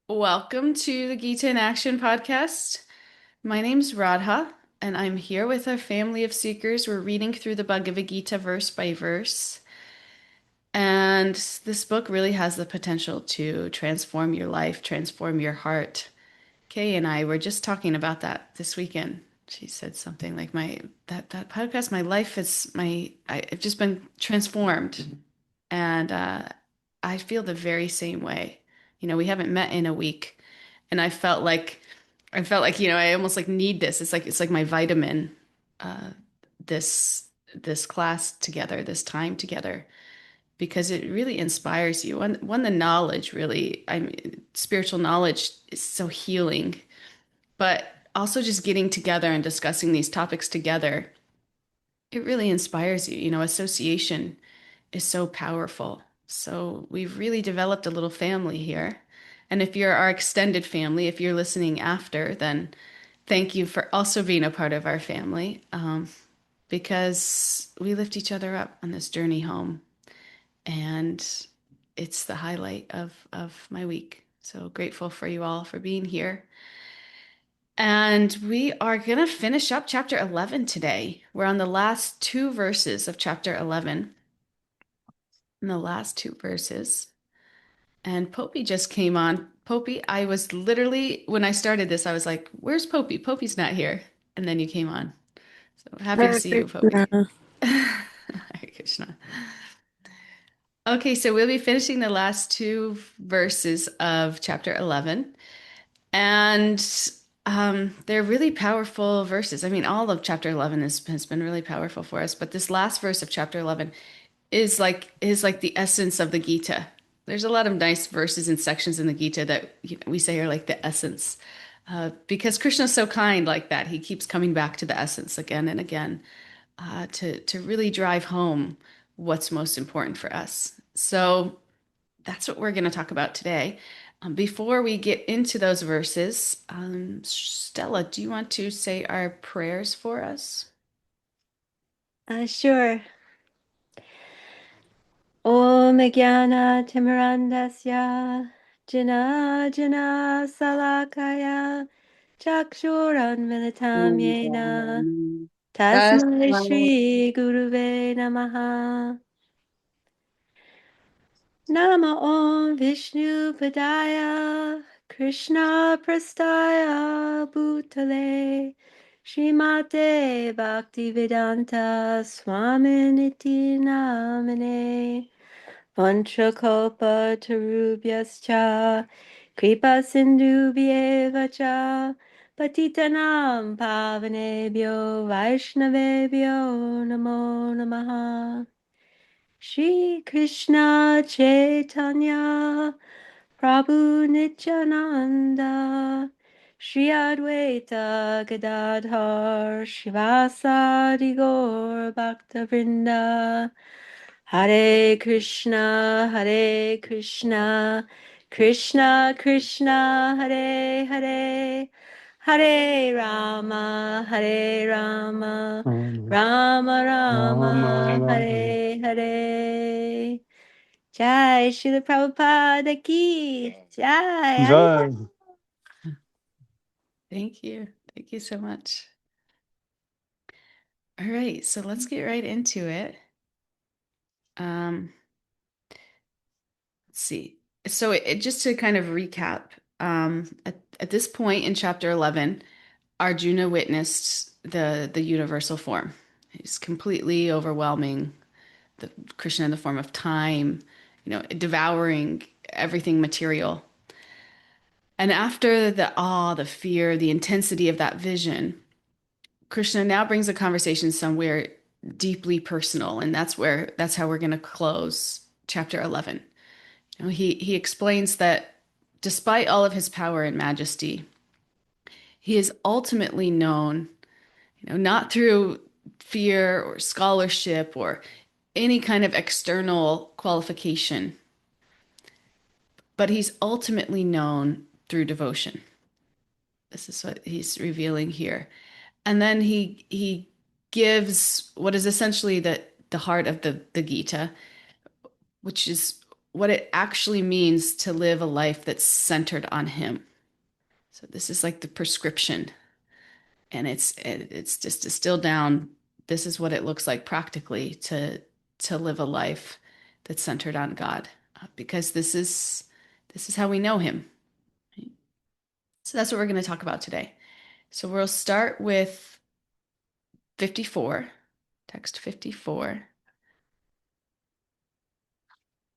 Welcome to the Gita in Action podcast. My name's Radha, and I'm here with a family of seekers. We're reading through the Bhagavad Gita verse by verse. And this book really has the potential to transform your life, transform your heart. Kay and I were just talking about that this weekend. She said something like that podcast, my life is I've just been transformed. And I feel the very same way. We haven't met in a week, and I felt like I almost like need this. It's like my vitamin, uh, this this class together, this time together, because it really inspires you. One, the knowledge really, I mean, spiritual knowledge is so healing, but also just getting together and discussing these topics together, it really inspires you. Association is so powerful. So we've really developed a little family here. And if you're our extended family, if you're listening after, then thank you for also being a part of our family, because we lift each other up on this journey home. And it's the highlight of my week. So grateful for you all for being here. And we are going to finish up chapter 11 today. We're on the last two verses of chapter 11. In the last two verses. And Popey just came on. Popey, I was literally, when I started this, I was like, where's Popey? Popey's not here. And then you came on. So happy to Hare see you, Popey. Krishna. Hare Krishna. Okay, so we'll be finishing the last two verses of chapter 11. And they're really powerful verses. I mean, all of chapter 11 has been really powerful for us. But this last verse of chapter 11 is like the essence of the Gita. There's a lot of nice verses and sections in the Gita that we say are like the essence, because Krishna's so kind like that. He keeps coming back to the essence again and again, to really drive home what's most important for us. So that's what we're going to talk about today. Before we get into those verses, Stella, do you want to say our prayers for us? Sure. Om Jnana Timirandasya Jana Jana Salakaya Chakshuran Militam Yena Tasmai Shri Guruve Namaha. Nama Om Vishnu Padaya Krishna Prastaya Bhutale Srimate Bhaktivedanta Swaminiti Namane Vanchakalpa Tarubhyascha Kripa Sindhubhyeva cha Patitanam Pavanebhyo Vaishnavebhyo Namo Namaha. Shri Krishna Chaitanya Prabhu Nityananda Shri Advaita Gadadhar Shivasadi Gaur Bhaktavrinda Hare Krishna Hare Krishna Krishna Krishna Hare Hare Hare Rama Hare Rama Rama Rama Hare Hare. Jai Srila Prabhupada ki Jai Hare. Jai. Thank you. Thank you so much. All right, so let's get right into it. Um, let's see. So just to kind of recap, at this point in chapter 11, Arjuna witnessed the universal form. He's completely overwhelming the Krishna in the form of time, devouring everything material. And after the awe, the fear, the intensity of that vision, Krishna now brings the conversation somewhere deeply personal, and that's how we're going to close chapter 11. He explains that despite all of his power and majesty, he is ultimately known, not through fear or scholarship or any kind of external qualification, but he's ultimately known through devotion. This is what he's revealing here. And then he gives what is essentially the heart of the Gita, which is what it actually means to live a life that's centered on him. So this is like the prescription, and it's just distilled down. This is what it looks like practically to live a life that's centered on God, because this is how we know him. So that's what we're going to talk about today. So we'll start with 54, text 54.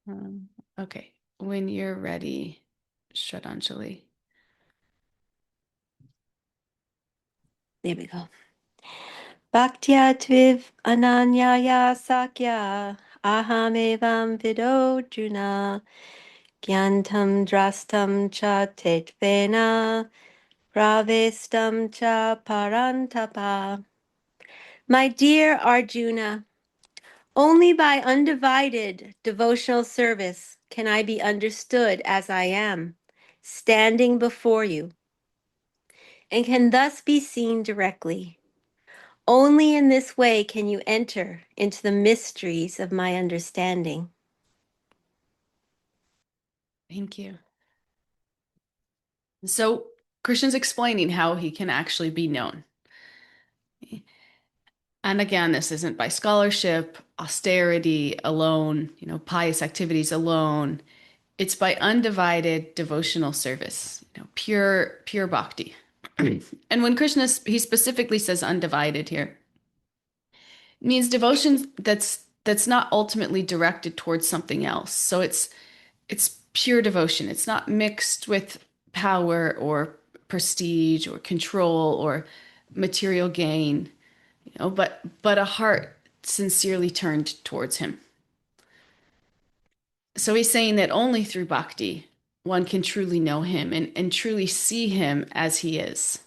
Um, okay, when you're ready, Shraddhanjali. There we go. Bhaktya tviv ananyaya sakya aham evam vidojuna gyantam drastam cha tetvena pravestam cha parantapa. My dear Arjuna, only by undivided devotional service can I be understood as I am, standing before you, and can thus be seen directly. Only in this way can you enter into the mysteries of my understanding. Thank you. So Krishna's explaining how he can actually be known. And again, this isn't by scholarship, austerity alone, pious activities alone. It's by undivided devotional service, pure bhakti. And when Krishna, he specifically says undivided here, it means devotion that's not ultimately directed towards something else. So it's pure devotion. It's not mixed with power or prestige or control or material gain, but a heart sincerely turned towards him. So he's saying that only through bhakti one can truly know him and truly see him as he is.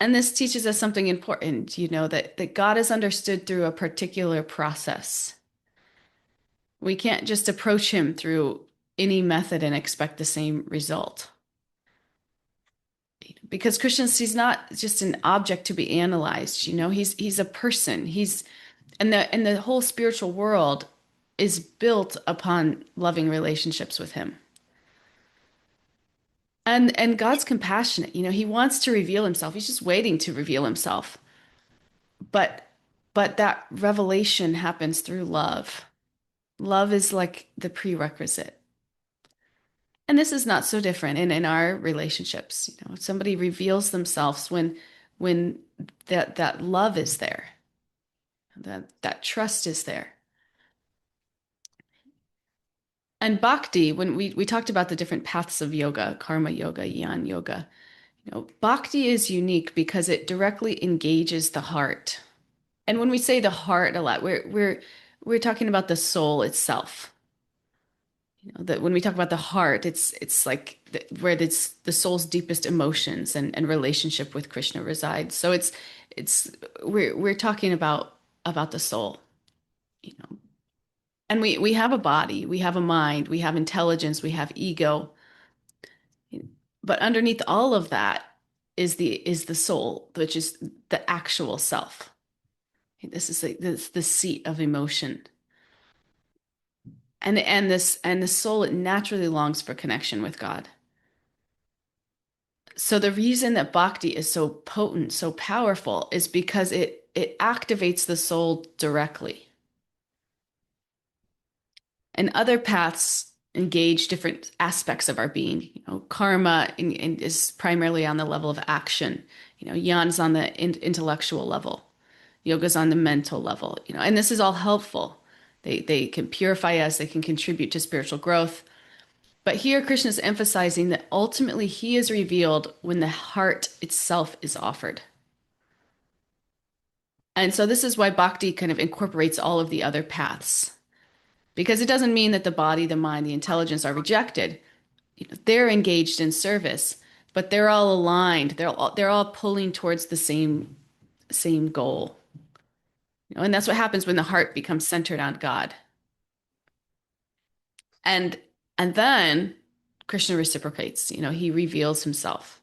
And this teaches us something important, that God is understood through a particular process. We can't just approach him through any method and expect the same result. Because he's not just an object to be analyzed, he's a person. And the whole spiritual world is built upon loving relationships with him. And God's compassionate. He wants to reveal himself. He's just waiting to reveal himself. But but that revelation happens through love. Love is like the prerequisite. And this is not so different in our relationships. Somebody reveals themselves when that love is there, that trust is there. And bhakti, when we talked about the different paths of yoga, karma yoga, jnana yoga, bhakti is unique because it directly engages the heart. And when we say the heart a lot, we're talking about the soul itself. That when we talk about the heart, it's like where the soul's deepest emotions and relationship with Krishna resides. So it's we're talking about the soul, you know. And we have a body, we have a mind, we have intelligence, we have ego. But underneath all of that is the soul, which is the actual self. This is the seat of emotion. And the soul, it naturally longs for connection with God. So the reason that bhakti is so potent, so powerful, is because it activates the soul directly. And other paths engage different aspects of our being. Karma is primarily on the level of action. Jnana is on the intellectual level. Yoga's on the mental level. And this is all helpful. They can purify us. They can contribute to spiritual growth. But here, Krishna is emphasizing that ultimately he is revealed when the heart itself is offered. And so this is why bhakti kind of incorporates all of the other paths, because it doesn't mean that the body, the mind, the intelligence are rejected. They're engaged in service, but they're all aligned. They're all pulling towards the same goal. And that's what happens when the heart becomes centered on God. And and then Krishna reciprocates. He reveals himself.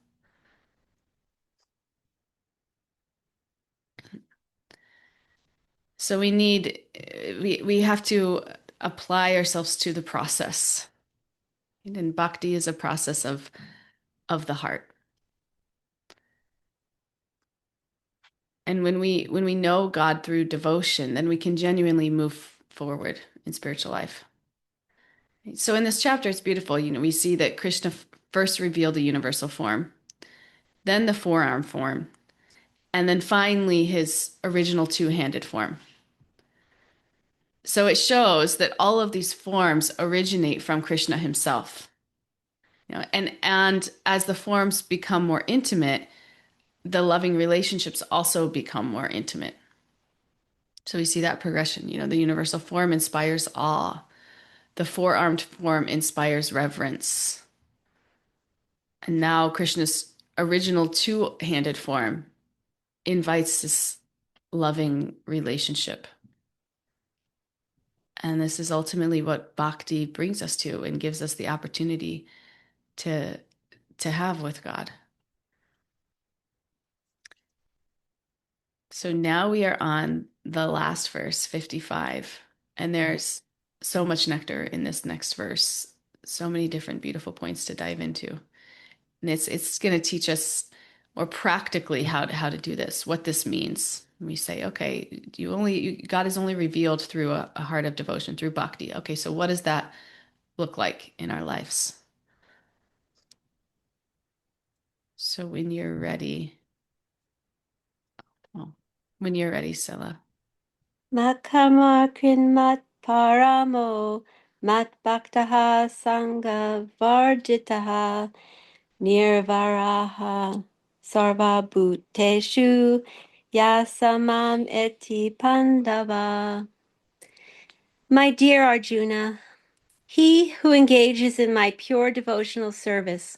So we have to apply ourselves to the process. And bhakti is a process of the heart. And when we know God through devotion, then we can genuinely move forward in spiritual life. So in this chapter, it's beautiful. We see that Krishna first revealed the universal form, then the four-arm form, and then finally his original two-handed form. So it shows that all of these forms originate from Krishna himself. And as the forms become more intimate, the loving relationships also become more intimate. So we see that progression. The universal form inspires awe. The four-armed form inspires reverence. And now Krishna's original two-handed form invites this loving relationship. And this is ultimately what bhakti brings us to and gives us the opportunity to have with God. So now we are on the last verse, 55, and there's so much nectar in this next verse, so many different beautiful points to dive into. And it's going to teach us more practically how to do this, what this means. We say, okay, God is only revealed through a heart of devotion, through bhakti. Okay, so what does that look like in our lives? So well, when you're ready, Sela. Makamakin mat paramo mat bhaktaha sangha varjitaha nirvaraha sarva bhuteshu yasamam eti pandava. My dear Arjuna, he who engages in my pure devotional service,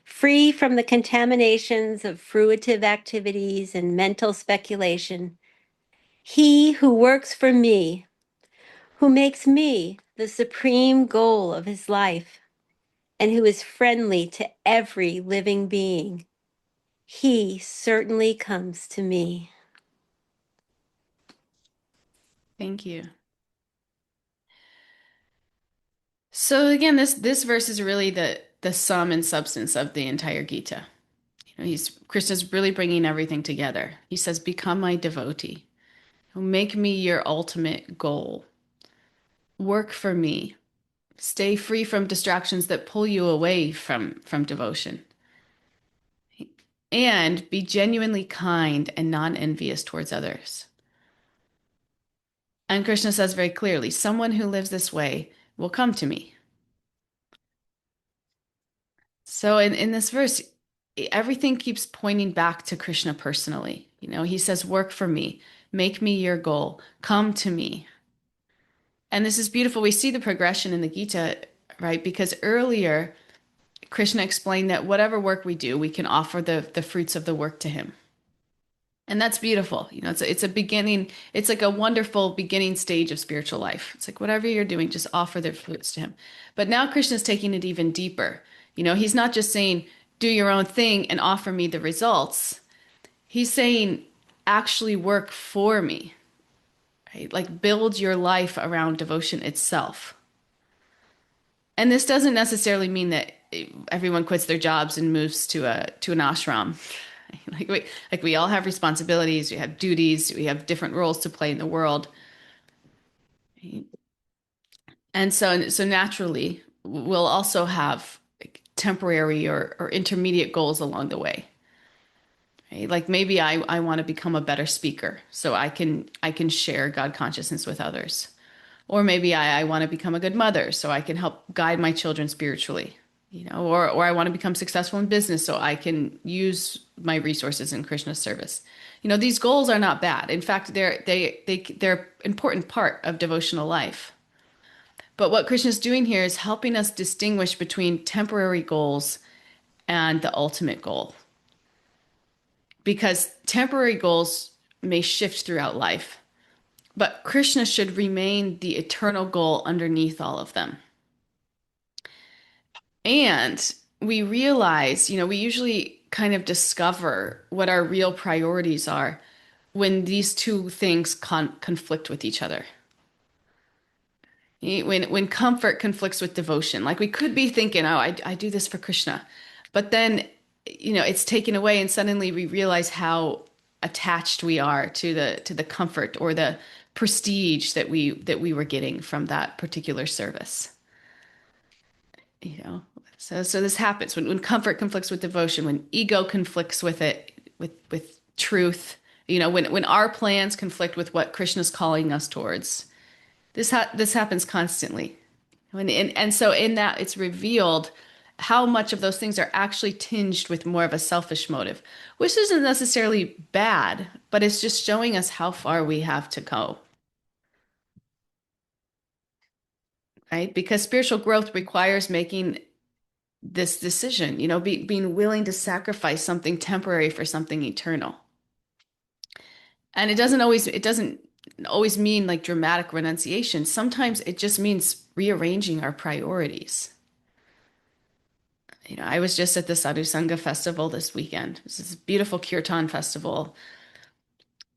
free from the contaminations of fruitive activities and mental speculation, he who works for me, who makes me the supreme goal of his life, and who is friendly to every living being, he certainly comes to me. Thank you. So again, this verse is really the sum and substance of the entire Gita. Krishna's really bringing everything together. He says, "Become my devotee. Make me your ultimate goal. Work for me. Stay free from distractions that pull you away from devotion. And be genuinely kind and non-envious towards others." And Krishna says very clearly, someone who lives this way will come to me. So in this verse, everything keeps pointing back to Krishna personally. He says, work for me, make me your goal, come to me. And this is beautiful. We see the progression in the Gita, right? Because earlier, Krishna explained that whatever work we do, we can offer the fruits of the work to him. And that's beautiful. It's a beginning, it's like a wonderful beginning stage of spiritual life. It's like whatever you're doing, just offer the fruits to him. But now Krishna's taking it even deeper. He's not just saying, do your own thing and offer me the results. He's saying, actually work for me, right? Like build your life around devotion itself. And this doesn't necessarily mean that everyone quits their jobs and moves to an ashram. Like we all have responsibilities, we have duties, we have different roles to play in the world. And so naturally, we'll also have like temporary or intermediate goals along the way. Right? Like maybe I want to become a better speaker so I can share God consciousness with others. Or maybe I want to become a good mother so I can help guide my children spiritually. Or I want to become successful in business so I can use my resources in Krishna's service. These goals are not bad. In fact, they're an important part of devotional life. But what Krishna's doing here is helping us distinguish between temporary goals and the ultimate goal. Because temporary goals may shift throughout life, but Krishna should remain the eternal goal underneath all of them. And we realize, we usually kind of discover what our real priorities are when these two things conflict with each other. When comfort conflicts with devotion, like we could be thinking, oh, I do this for Krishna, but then, it's taken away, and suddenly we realize how attached we are to the comfort or the prestige that we were getting from that particular service. You know, so this happens when comfort conflicts with devotion, when ego conflicts with it, with truth. When our plans conflict with what Krishna's calling us towards. This happens constantly. And so in that, it's revealed how much of those things are actually tinged with more of a selfish motive, which isn't necessarily bad, but it's just showing us how far we have to go, right? Because spiritual growth requires making this decision, being willing to sacrifice something temporary for something eternal. And it doesn't always mean like dramatic renunciation. Sometimes it just means rearranging our priorities. I was just at the Sadhu Sangha festival this weekend. This is a beautiful kirtan festival.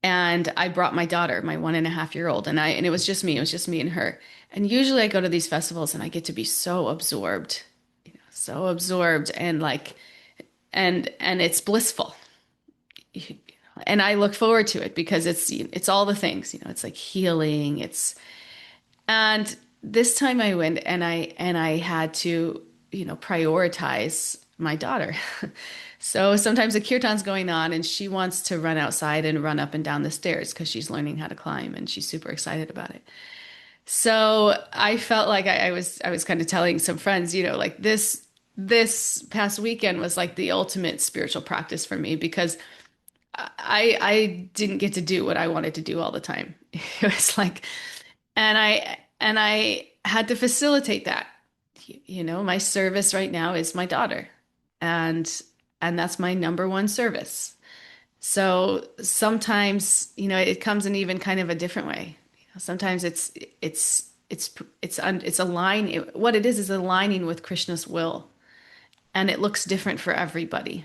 And I brought my daughter, my 1.5-year-old, and it was just me. It was just me and her. And usually I go to these festivals and I get to be so absorbed, so absorbed and like and it's blissful. And I look forward to it because it's all the things, it's like healing, and this time I went and I had to, prioritize my daughter. So sometimes the kirtan's going on and she wants to run outside and run up and down the stairs because she's learning how to climb and she's super excited about it. So I felt like I was kind of telling some friends, like this past weekend was like the ultimate spiritual practice for me because I didn't get to do what I wanted to do all the time. It was like, and I had to facilitate that. My service right now is my daughter, and and that's my number one service. So sometimes, it comes in even kind of a different way. Sometimes it's align. What it is aligning with Krishna's will, and it looks different for everybody.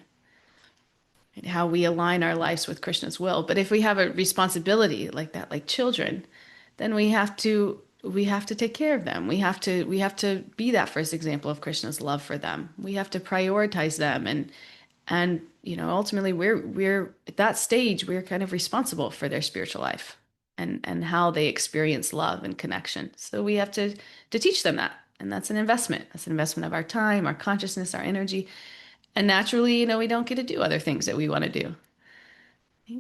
How we align our lives with Krishna's will. But if we have a responsibility like that, like children, then we have to take care of them. We have to be that first example of Krishna's love for them. We have to prioritize them, and ultimately we're at that stage we're kind of responsible for their spiritual life and how they experience love and connection. So we have to teach them that. And that's an investment. That's an investment of our time, our consciousness, our energy. And naturally, we don't get to do other things that we want to do.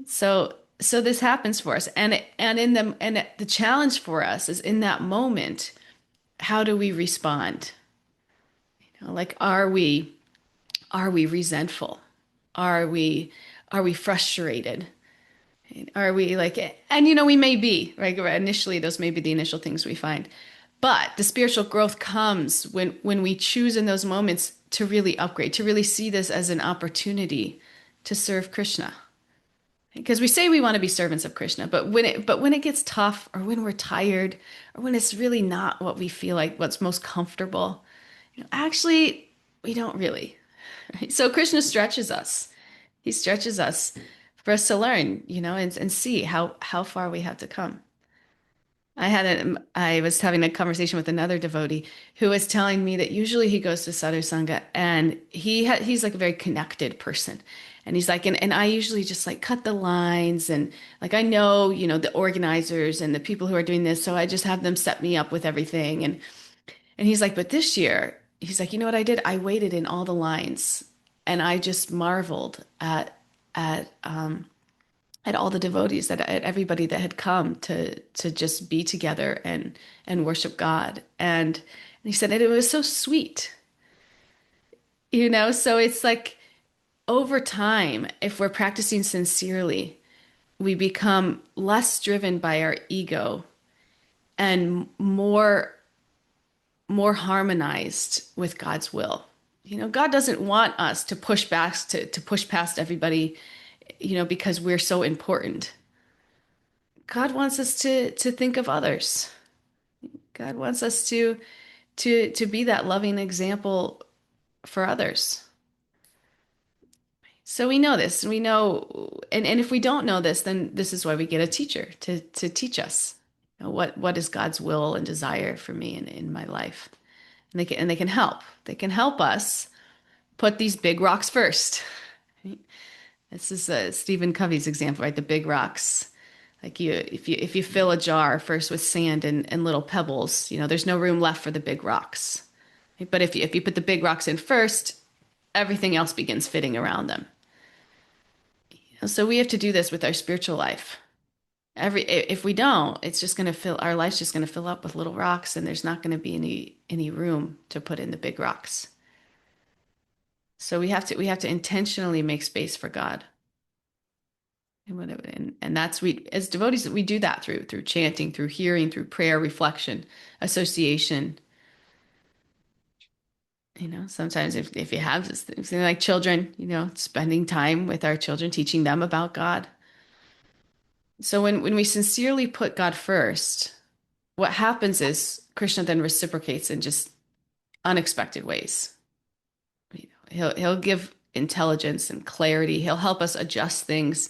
So this happens for us. And the challenge for us is in that moment, how do we respond? Like are we resentful? Are we frustrated? Are we like, and we may be, right? Initially, those may be the initial things we find. But the spiritual growth comes when we choose in those moments to really upgrade, to really see this as an opportunity to serve Krishna. Because we say we want to be servants of Krishna, but when it gets tough, or when we're tired, or when it's really not what we feel like, what's most comfortable, actually we don't really. Right? So Krishna stretches us. He stretches us for us to learn, and see how far we have to come. I was having a conversation with another devotee who was telling me that usually he goes to Sadhu Sangha and he's like a very connected person. And he's like, and I usually just like cut the lines and like I know, the organizers and the people who are doing this, so I just have them set me up with everything. And he's like, but this year, he's like, you know what I did? I waited in all the lines and I just marveled at all the devotees, at everybody that had come to just be together and worship God. And he said, and it was so sweet, so it's like over time, if we're practicing sincerely, we become less driven by our ego and more harmonized with God's will. God doesn't want us to push back to push past everybody, because we're so important. God wants us to think of others. God wants us to be that loving example for others. So we know this, and we know, and if we don't know this, then this is why we get a teacher to teach us. What is God's will and desire for me in my life? And they can help. They can help us put these big rocks first. This is Stephen Covey's example, right? The big rocks. Like if you fill a jar first with sand and little pebbles, there's no room left for the big rocks. But if you put the big rocks in first, everything else begins fitting around them. So we have to do this with our spiritual life. If we don't, it's just going to fill our life's just going to fill up with little rocks, and there's not going to be any room to put in the big rocks. So we have to intentionally make space for God. And that's we as devotees we do that through chanting, through hearing, through prayer, reflection, association. Sometimes if you have this thing like children, spending time with our children, teaching them about God. So when we sincerely put God first, what happens is Krishna then reciprocates in just unexpected ways. He'll give intelligence and clarity. He'll help us adjust things.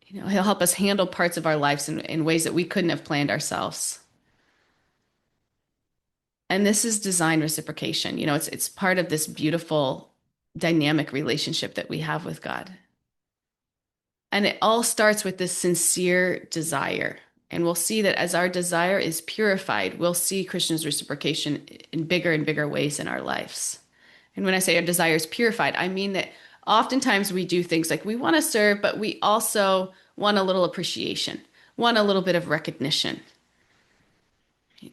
He'll help us handle parts of our lives in ways that we couldn't have planned ourselves. And this is design reciprocation. It's part of this beautiful dynamic relationship that we have with God. And it all starts with this sincere desire. And we'll see that as our desire is purified, we'll see Krishna's reciprocation in bigger and bigger ways in our lives. And when I say our desire is purified, I mean that oftentimes we do things like we want to serve, but we also want a little appreciation, want a little bit of recognition.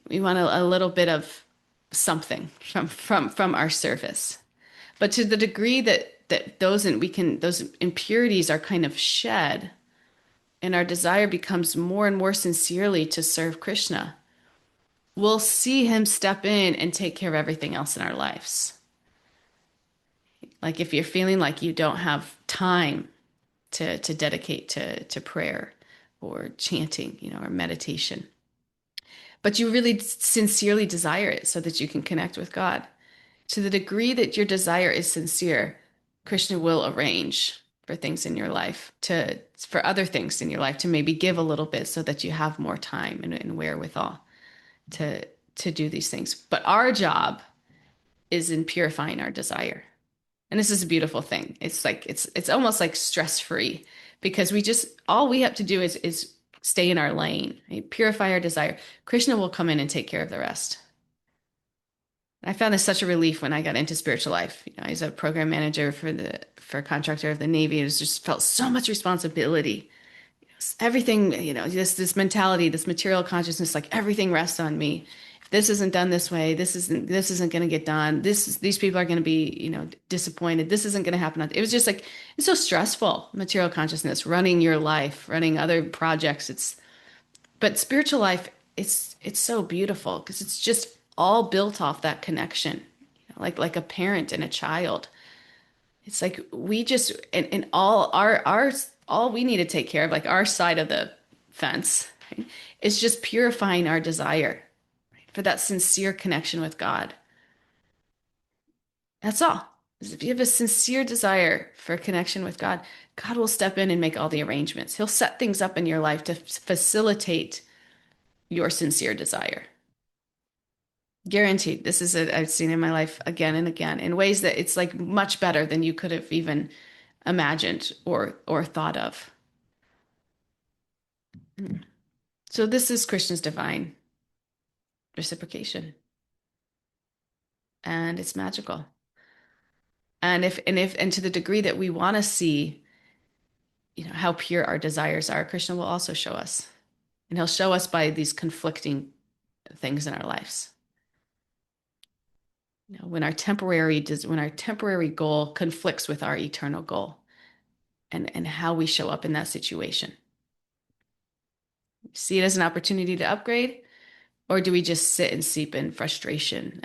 We want a little bit of something from our service. But to the degree that those impurities are kind of shed, and our desire becomes more and more sincerely to serve Krishna, we'll see him step in and take care of everything else in our lives. Like if you're feeling like you don't have time to dedicate to prayer or chanting, or meditation, but you really sincerely desire it so that you can connect with God. To the degree that your desire is sincere, Krishna will arrange for things in your life, for other things in your life, to maybe give a little bit so that you have more time and wherewithal to do these things. But our job is in purifying our desire. And this is a beautiful thing. It's like it's almost like stress-free, because all we have to do is stay in our lane, right? Purify our desire. Krishna will come in and take care of the rest. I found this such a relief when I got into spiritual life. I was a program manager for a contractor of the Navy. It was just felt so much responsibility. Everything, this mentality, this material consciousness, like everything rests on me. If this isn't done this way, this isn't going to get done. These people are going to be, disappointed. This isn't going to happen. It was just like it's so stressful. Material consciousness, running your life, running other projects. But spiritual life, it's so beautiful because it's just all built off that connection, like a parent and a child. It's like we just and all we need to take care of, like our side of the fence, right, is just purifying our desire, right, for that sincere connection with God. That's all. If you have a sincere desire for a connection with God, God will step in and make all the arrangements. He'll set things up in your life to facilitate your sincere desire. Guaranteed. This is I've seen in my life again and again in ways that it's like much better than you could have even imagined or thought of. Mm. So this is Krishna's divine reciprocation, and it's magical. And to the degree that we want to see, how pure our desires are, Krishna will also show us, and he'll show us by these conflicting things in our lives. When our temporary goal conflicts with our eternal goal, and how we show up in that situation. See it as an opportunity to upgrade, or do we just sit and seep in frustration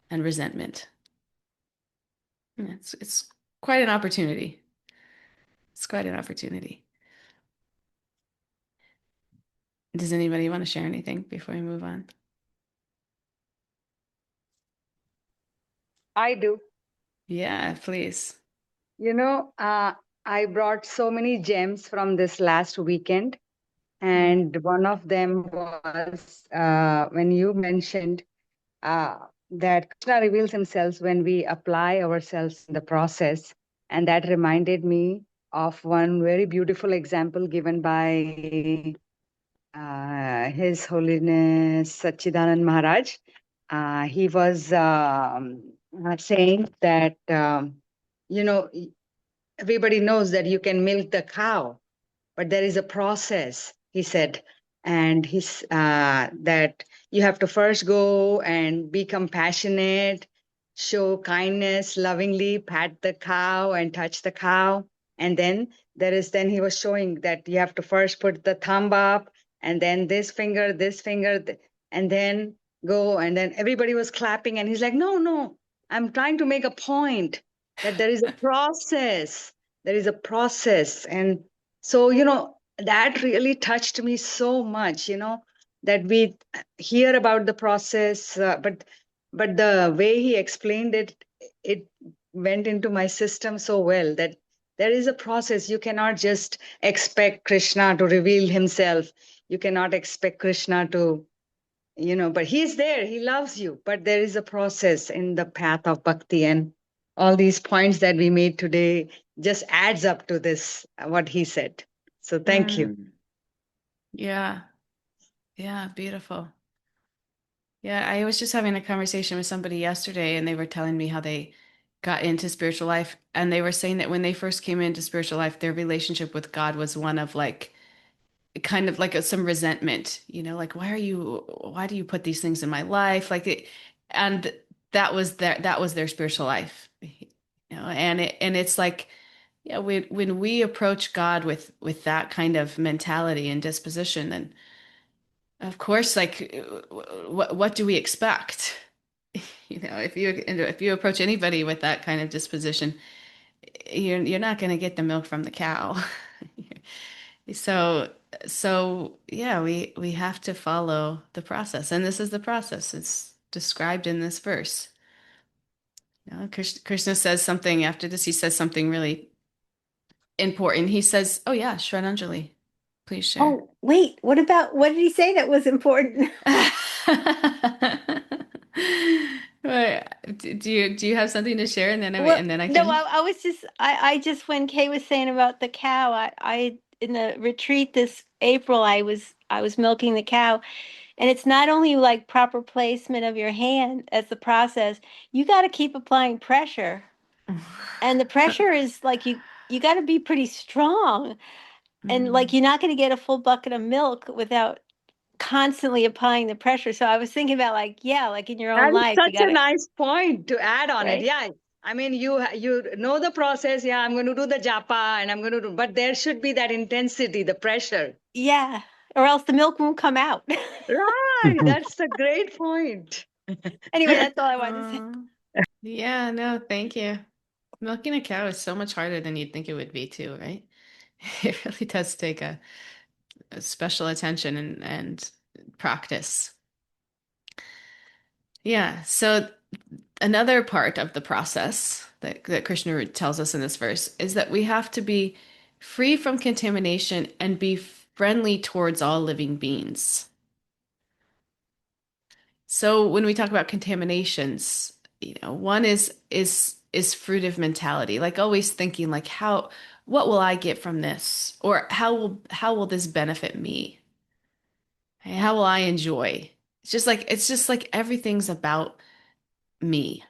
and resentment? It's quite an opportunity. It's quite an opportunity. Does anybody want to share anything before we move on? I do. Yeah, please. I brought so many gems from this last weekend, And one of them was when you mentioned uh, that Krishna reveals himself when we apply ourselves in the process. And that reminded me of one very beautiful example given by His Holiness Sachidanand Maharaj. He was saying that, you know, everybody knows that you can milk the cow, but there is a process, he said. And he's that you have to first go and be compassionate, show kindness lovingly, pat the cow and touch the cow. And then he was showing that you have to first put the thumb up, and then this finger, and then go. And then everybody was clapping, and he's like, no, no, I'm trying to make a point that there is a process. There is a process. And so, that really touched me so much, that we hear about the process, but the way he explained it, it went into my system so well, that there is a process. You cannot just expect Krishna to reveal himself. You cannot expect Krishna to, but he's there. He loves you. But there is a process in the path of bhakti. And all these points that we made today just adds up to this, what he said. So thank you. Yeah. Yeah. Beautiful. Yeah. I was just having a conversation with somebody yesterday, and they were telling me how they got into spiritual life. And they were saying that when they first came into spiritual life, their relationship with God was one of like, kind of like some resentment, like, why do you put these things in my life? And that was their spiritual life, and it's like, yeah, when we approach God with that kind of mentality and disposition, then of course, like, what do we expect? If you approach anybody with that kind of disposition, you're not going to get the milk from the cow. So yeah, we have to follow the process, and this is the process. It's described in this verse. Krishna says something after this. He says something really important. He says, "Oh yeah, Shraddhanjali, please share." Oh, wait, what did he say that was important? Right. Do you have something to share, and then Well, I no, can. I was just I just when Kay was saying about the cow, I in the retreat this April I was milking the cow, and it's not only like proper placement of your hand as the process, you got to keep applying pressure. And the pressure is like you got to be pretty strong, and like Mm. you're not going to get a full bucket of milk without constantly applying the pressure. So I was thinking about like, yeah, like in your own That is life, you such got a to, nice point to add on it. right? Yeah. I mean, you know the process. Yeah, I'm going to do the japa and I'm going to do, but there should be that intensity, the pressure. Yeah, or else the milk won't come out. Right. That's a great point. Anyway, that's all I wanted to say. Uh, yeah, no, thank you. Milking a cow is so much harder than you'd think it would be too, right? It really does take a special attention and practice. Yeah, so another part of the process that Krishna tells us in this verse is that we have to be free from contamination and be friendly towards all living beings. So when we talk about contaminations, one is fruitive mentality, like always thinking like, what will I get from this? Or how will this benefit me? How will I enjoy? It's just like everything's about me.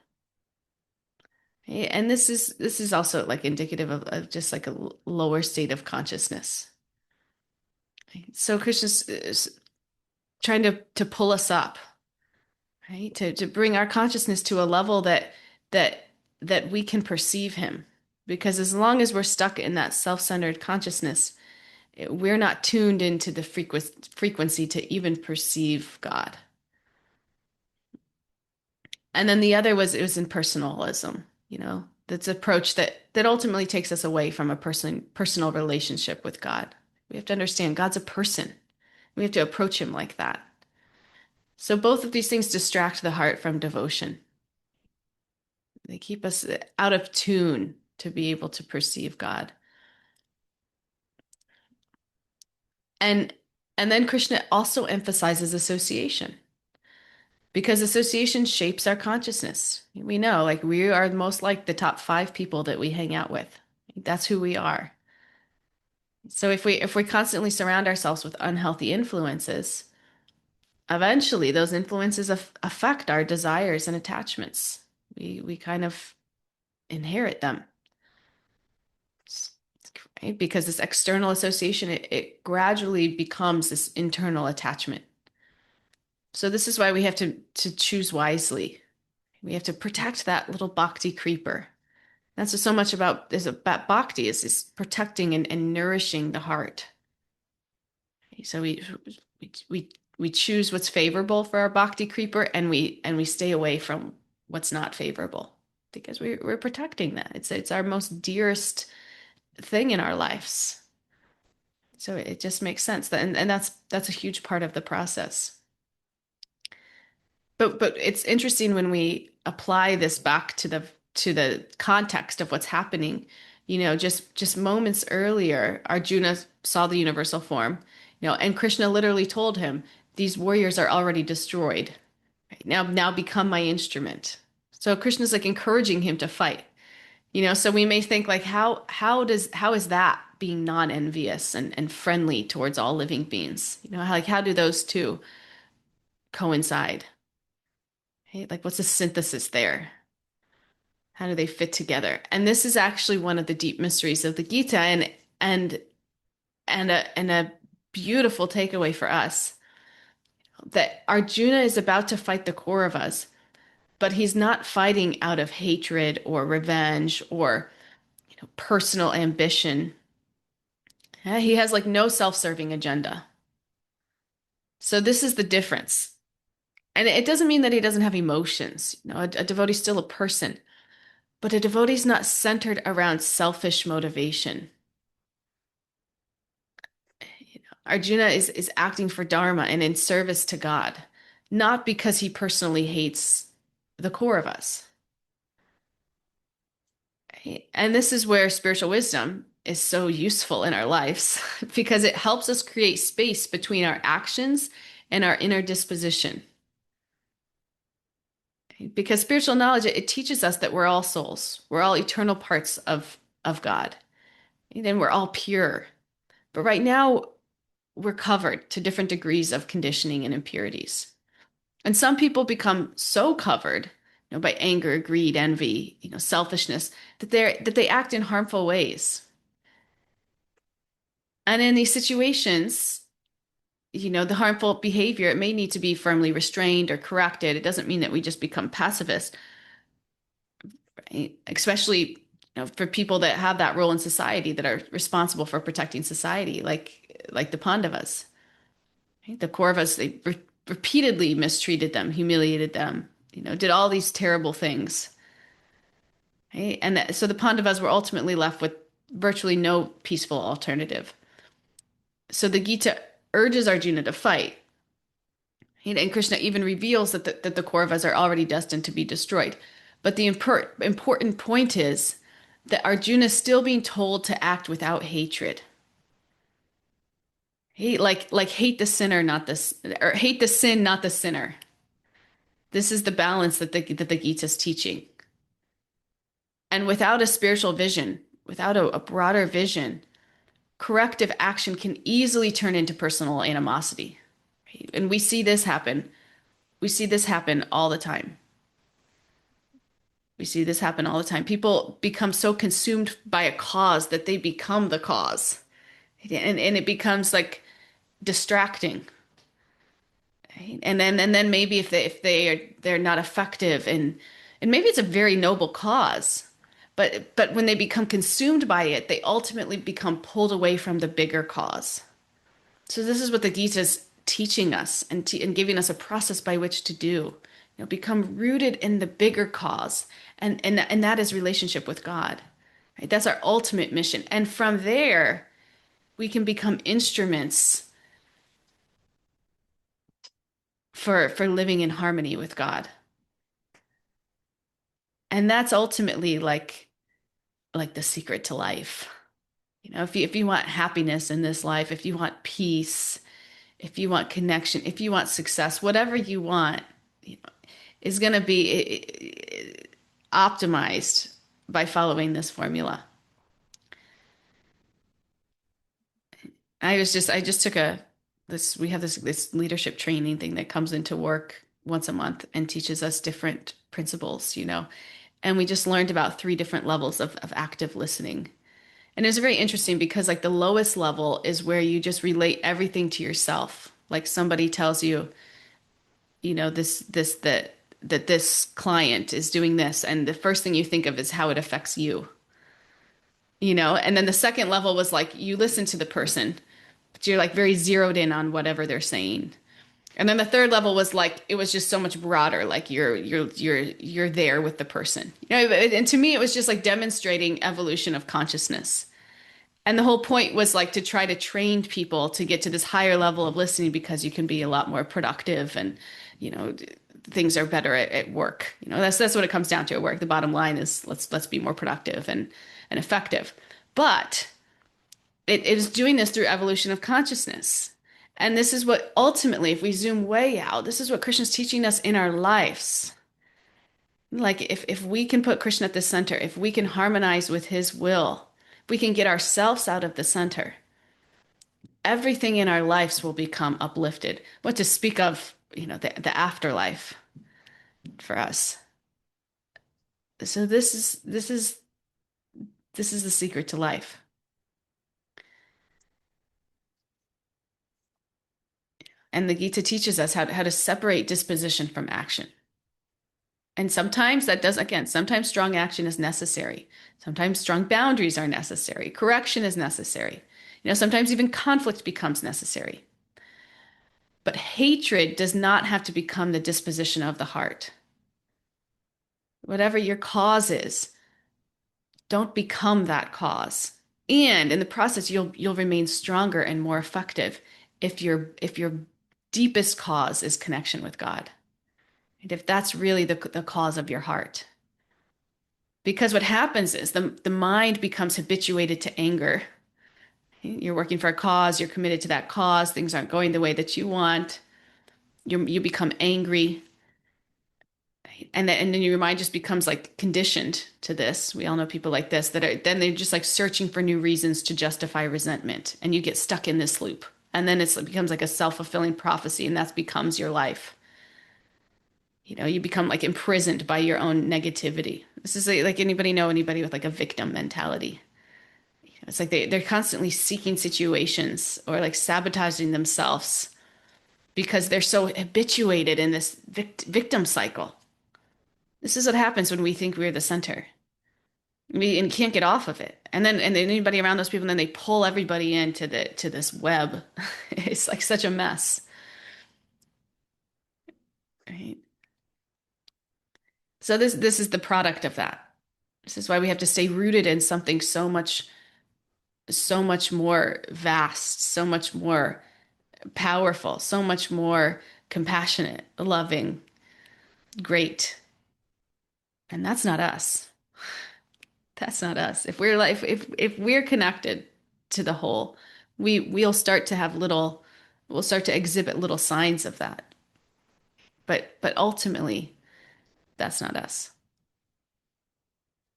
And this is also like indicative of just like a lower state of consciousness. So Krishna's is trying to pull us up, right? To bring our consciousness to a level that that we can perceive him. Because as long as we're stuck in that self-centered consciousness, we're not tuned into the frequency to even perceive God. And then the other was it was impersonalism, that's approach that ultimately takes us away from a personal relationship with God. We have to understand God's a person. We have to approach him like that. So both of these things distract the heart from devotion. They keep us out of tune to be able to perceive God. And And then Krishna also emphasizes association because association shapes our consciousness. We know, like, we are most like the top 5 people that we hang out with. That's who we are. So if we constantly surround ourselves with unhealthy influences, eventually those influences affect our desires and attachments. We kind of inherit them. Right? Because this external association, it gradually becomes this internal attachment. So this is why we have to choose wisely. We have to protect that little bhakti creeper. That's what so much about bhakti is protecting and nourishing the heart. So we choose what's favorable for our bhakti creeper, and we stay away from what's not favorable because we're protecting that. It's our most dearest thing in our lives. So it just makes sense that, and that's a huge part of the process. But it's interesting when we apply this back to the context of what's happening. Just moments earlier, Arjuna saw the universal form, and Krishna literally told him, "These warriors are already destroyed. Right? Now become my instrument." So Krishna's like encouraging him to fight. So we may think like, how is that being non-envious and friendly towards all living beings? How do those two coincide? Right? Like, what's the synthesis there? How do they fit together? And this is actually one of the deep mysteries of the Gita, and and a beautiful takeaway for us that Arjuna is about to fight the Kauravas, but he's not fighting out of hatred or revenge or personal ambition. He has like no self-serving agenda. So this is the difference. And it doesn't mean that he doesn't have emotions. A devotee's still a person, but a devotee's not centered around selfish motivation. Arjuna is acting for Dharma and in service to God, not because he personally hates the Kauravas. And this is where spiritual wisdom is so useful in our lives because it helps us create space between our actions and our inner disposition. Because spiritual knowledge, it teaches us that we're all souls. We're all eternal parts of God. And we're all pure. But right now, we're covered to different degrees of conditioning and impurities. And some people become so covered, by anger, greed, envy, selfishness, that they act in harmful ways. And in these situations, the harmful behavior, it may need to be firmly restrained or corrected. It doesn't mean that we just become pacifist, right? Especially, for people that have that role in society that are responsible for protecting society, like the Pandavas. Right? The Kauravas, they repeatedly mistreated them, humiliated them, did all these terrible things. Right? And so the Pandavas were ultimately left with virtually no peaceful alternative. So the Gita urges Arjuna to fight. And Krishna even reveals that the Kauravas are already destined to be destroyed. But the important point is that Arjuna is still being told to act without hatred. Hate the sinner, not this, or hate the sin, not the sinner. This is the balance that the Gita is teaching. And without a spiritual vision, without a broader vision, corrective action can easily turn into personal animosity. And we see this happen. We see this happen all the time. We see this happen all the time. People become so consumed by a cause that they become the cause. And it becomes like distracting. Right? And then maybe they're not effective and maybe it's a very noble cause. But when they become consumed by it, they ultimately become pulled away from the bigger cause. So this is what the Gita is teaching us and giving us a process by which to do. Become rooted in the bigger cause, and that is relationship with God. Right? That's our ultimate mission. And from there, we can become instruments for living in harmony with God. And that's ultimately like the secret to life. If you want happiness in this life, if you want peace, if you want connection, if you want success, whatever you want, you know, is going to be optimized by following this formula. I just took we have this leadership training thing that comes into work once a month and teaches us different principles, you know. And we just learned about three different levels of active listening. And it was very interesting because like the lowest level is where you just relate everything to yourself. Like somebody tells you, you know, that this client is doing this, and the first thing you think of is how it affects you, you know. And then the second level was like you listen to the person, but you're like very zeroed in on whatever they're saying. And then the third level was like it was just so much broader, like you're there with the person. You know, and to me it was just like demonstrating evolution of consciousness. And the whole point was like to try to train people to get to this higher level of listening because you can be a lot more productive and, you know, things are better at work. You know, that's what it comes down to at work. The bottom line is let's be more productive and effective. But it is doing this through evolution of consciousness. And this is what ultimately, if we zoom way out, this is what Krishna's teaching us in our lives. Like if we can put Krishna at the center, if we can harmonize with his will, if we can get ourselves out of the center, everything in our lives will become uplifted. What to speak of, you know, the afterlife for us. So this is the secret to life. And the Gita teaches us how to separate disposition from action. And sometimes that does, again, sometimes strong action is necessary. Sometimes strong boundaries are necessary. Correction is necessary. You know, sometimes even conflict becomes necessary. But hatred does not have to become the disposition of the heart. Whatever your cause is, don't become that cause. And in the process, you'll remain stronger and more effective if your deepest cause is connection with God. And if that's really the cause of your heart. Because what happens is the mind becomes habituated to anger. You're working for a cause, you're committed to that cause, things aren't going the way that you want. You become angry. And then your mind just becomes like conditioned to this. We all know people like this that are then they're just like searching for new reasons to justify resentment. And you get stuck in this loop. And then it becomes like a self-fulfilling prophecy, and that becomes your life. You know, you become like imprisoned by your own negativity. This is like anybody know anybody with like a victim mentality? It's like they're constantly seeking situations or like sabotaging themselves because they're so habituated in this victim cycle. This is what happens when we think we're the center. We and can't get off of it. And then anybody around those people, and then they pull everybody into to this web. It's like such a mess. Right? So this is the product of that. This is why we have to stay rooted in something so much more vast, so much more powerful, so much more compassionate, loving, great. And that's not us. That's not us. If we're like if we're connected to the whole, we'll start to have we'll start to exhibit little signs of that. But ultimately, that's not us.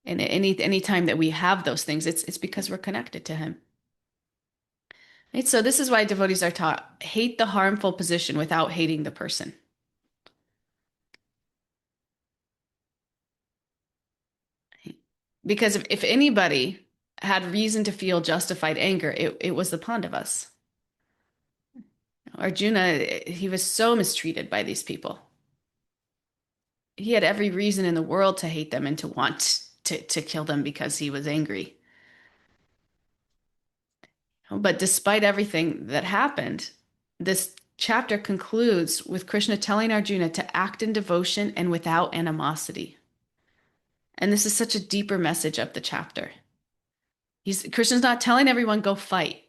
And any time that we have those things, it's because we're connected to him. Right? So this is why devotees are taught hate the harmful position without hating the person. Because if anybody had reason to feel justified anger, it was the Pandavas. Arjuna, he was so mistreated by these people. He had every reason in the world to hate them and to want to kill them because he was angry. But despite everything that happened, this chapter concludes with Krishna telling Arjuna to act in devotion and without animosity. And this is such a deeper message of the chapter. Krishna's not telling everyone go fight.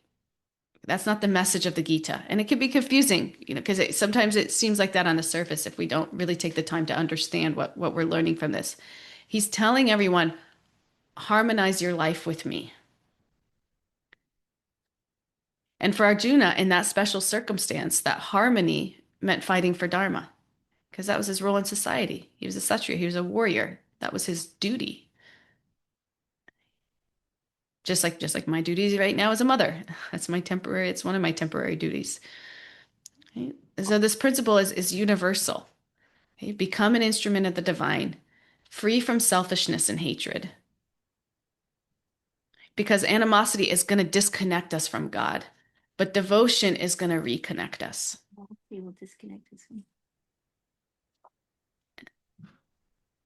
That's not the message of the Gita. And it can be confusing, you know, because sometimes it seems like that on the surface if we don't really take the time to understand what we're learning from this. He's telling everyone, harmonize your life with me. And for Arjuna, in that special circumstance, that harmony meant fighting for dharma, because that was his role in society. He was a Kshatriya, he was a warrior. That was his duty. Just like my duties right now as a mother. It's one of my temporary duties. Right? So this principle is universal. Okay? Become an instrument of the divine, free from selfishness and hatred. Because animosity is going to disconnect us from God, but devotion is going to reconnect us. He will disconnect us.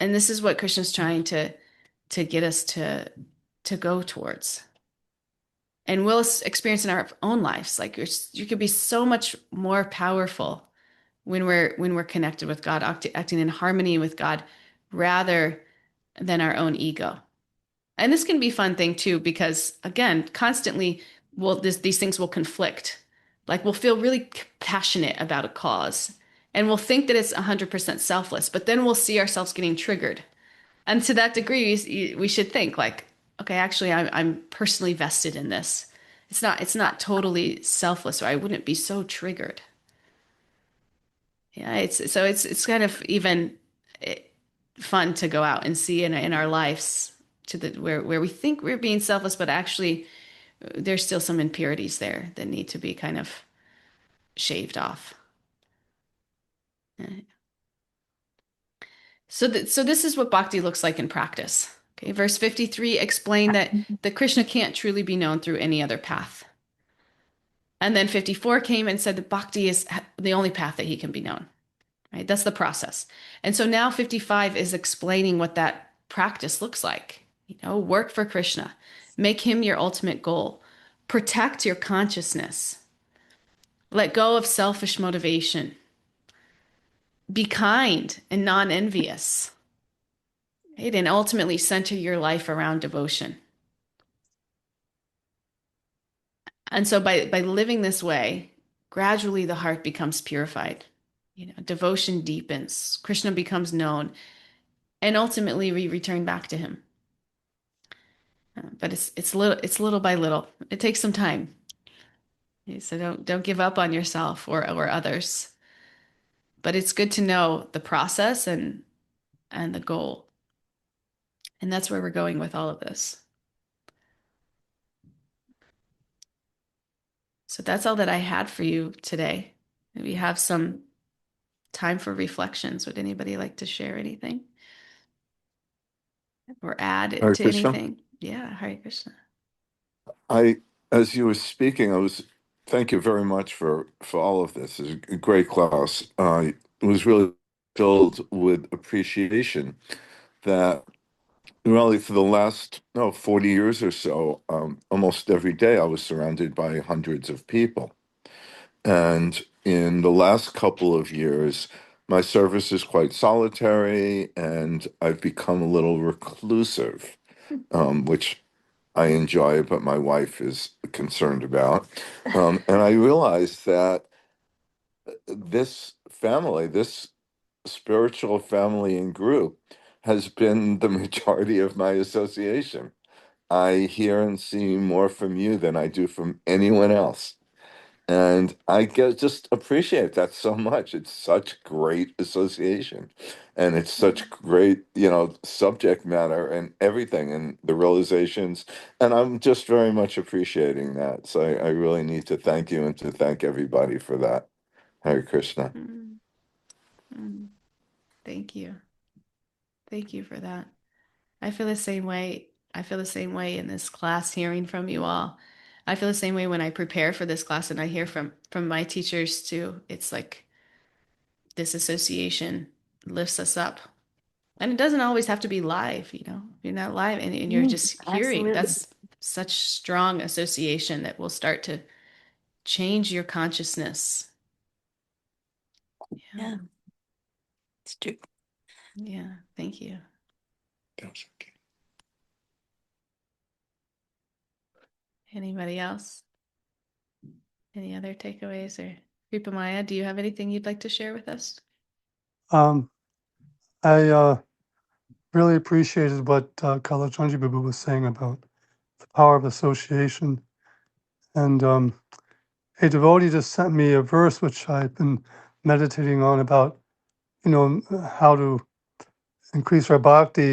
And this is what Krishna's trying to get us to go towards. And we'll experience in our own lives. Like you could be so much more powerful when we're connected with God, acting in harmony with God, rather than our own ego. And this can be a fun thing too, because again, constantly, these things will conflict. Like we'll feel really passionate about a cause, and we'll think that it's 100% selfless, but then we'll see ourselves getting triggered. And to that degree, we should think like, okay, actually, I'm personally vested in this. It's not totally selfless, or I wouldn't be so triggered. Yeah, it's kind of even eh, fun to go out and see in our lives where we think we're being selfless, but actually there's still some impurities there that need to be kind of shaved off. So this is what bhakti looks like in practice. Okay, verse 53 explained that Krishna can't truly be known through any other path. And then 54 came and said that bhakti is the only path that he can be known. Right? That's the process. And so now 55 is explaining what that practice looks like. Work for Krishna. Make him your ultimate goal. Protect your consciousness. Let go of selfish motivation. Be kind and non-envious. Right? And ultimately center your life around devotion. And so by living this way, gradually the heart becomes purified. Devotion deepens. Krishna becomes known. And ultimately we return back to him. But it's little by little. It takes some time. So don't give up on yourself or others. But it's good to know the process and the goal. And that's where we're going with all of this. So that's all that I had for you today. We have some time for reflections. Would anybody like to share anything or add Hare to Krishna. anything? Yeah, Hare Krishna. As you were speaking, thank you very much for all of this. It's a great class. It was really filled with appreciation that really for the last 40 years or so, almost every day I was surrounded by hundreds of people. And in the last couple of years, my service is quite solitary and I've become a little reclusive, which I enjoy, but my wife is concerned about. And I realized that this spiritual family and group, has been the majority of my association. I hear and see more from you than I do from anyone else. And just appreciate that so much. It's such great association. And it's such great, subject matter and everything and the realizations. And I'm just very much appreciating that. So I really need to thank you and to thank everybody for that. Hare Krishna. Mm, mm. Thank you. Thank you for that. I feel the same way. I feel the same way in this class, hearing from you all. I feel the same way when I prepare for this class and I hear from my teachers too. It's like this association lifts us up. And it doesn't always have to be live. If you're not live and you're just hearing. Absolutely. That's such strong association that will start to change your consciousness. Yeah, it's true. Yeah. Thank you. That's okay. Anybody else? Any other takeaways or Kripa Maya, do you have anything you'd like to share with us? I really appreciated what Kalachandji Babu was saying about the power of association. And a devotee just sent me a verse which I've been meditating on about, how to increase our bhakti.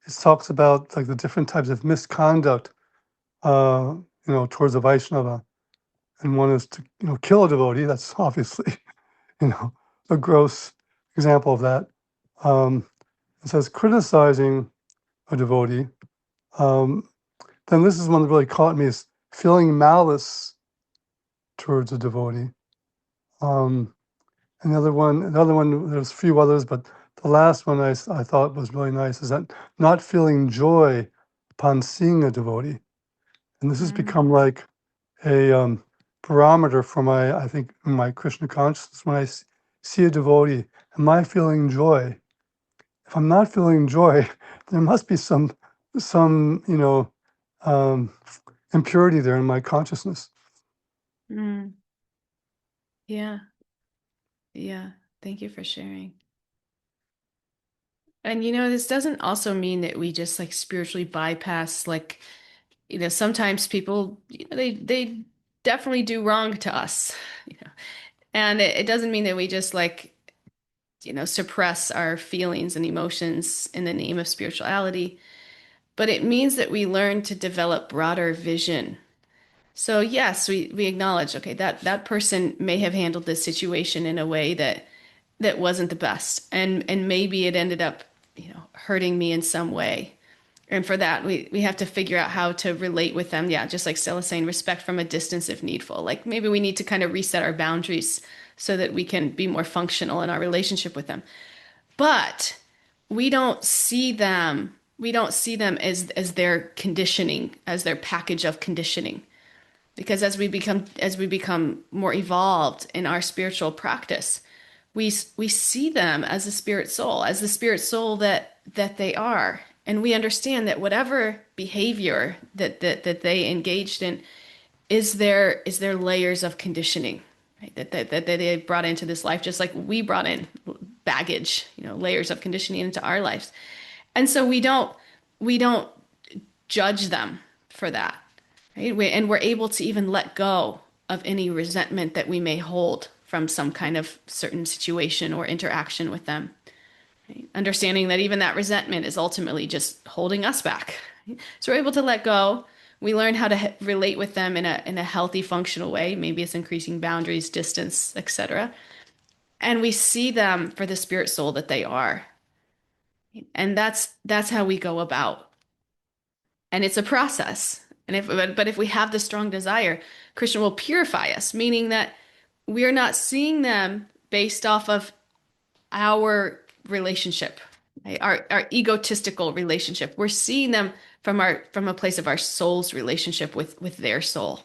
It talks about like the different types of misconduct, towards a Vaishnava. And one is to, kill a devotee. That's obviously, you know, a gross example of that. It says criticizing a devotee. Um, then this is one that really caught me, is feeling malice towards a devotee. Another one, there's a few others, but the last one I thought was really nice is that not feeling joy upon seeing a devotee. And this has Mm, become like a barometer for I think, my Krishna consciousness. When I see a devotee, am I feeling joy? If I'm not feeling joy, there must be some um, impurity there in my consciousness. mm, yeah, yeah. Thank you for sharing. And this doesn't also mean that we just like spiritually bypass, like, sometimes people, they definitely do wrong to us, you know. And it doesn't mean that we just like, suppress our feelings and emotions in the name of spirituality, but it means that we learn to develop broader vision. So yes, we acknowledge, okay, that person may have handled this situation in a way that wasn't the best, and maybe it ended up, hurting me in some way. And for that, we have to figure out how to relate with them. Yeah, just like Stella's saying, respect from a distance if needful. Like maybe we need to kind of reset our boundaries so that we can be more functional in our relationship with them. But we don't see them as their conditioning, as their package of conditioning. Because as we become more evolved in our spiritual practice, we see them as a spirit soul, as the spirit soul that they are. And we understand that whatever behavior that they engaged in is their layers of conditioning, right? That they brought into this life, just like we brought in baggage, layers of conditioning into our lives. And so we don't judge them for that, right? And we're able to even let go of any resentment that we may hold from some kind of certain situation or interaction with them. Right? Understanding that even that resentment is ultimately just holding us back. Right? So we're able to let go. We learn how to relate with them in a healthy, functional way. Maybe it's increasing boundaries, distance, etc. And we see them for the spirit soul that they are. And that's how we go about. And it's a process. And if we have the strong desire, Krishna will purify us, meaning that we are not seeing them based off of our relationship, right? Our egotistical relationship. We're seeing them from a place of our soul's relationship with their soul.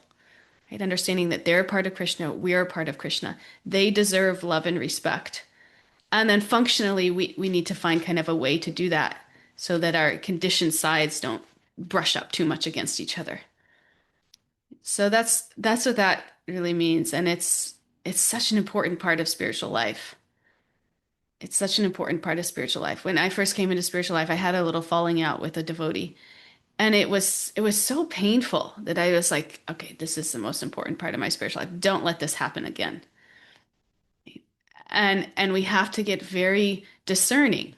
Right? Understanding that they're a part of Krishna, we're a part of Krishna. They deserve love and respect. And then functionally, we need to find kind of a way to do that so that our conditioned sides don't brush up too much against each other. So that's what that really means. And it's such an important part of spiritual life. It's such an important part of spiritual life. When I first came into spiritual life, I had a little falling out with a devotee. And it was so painful that I was like, okay, this is the most important part of my spiritual life. Don't let this happen again. And we have to get very discerning,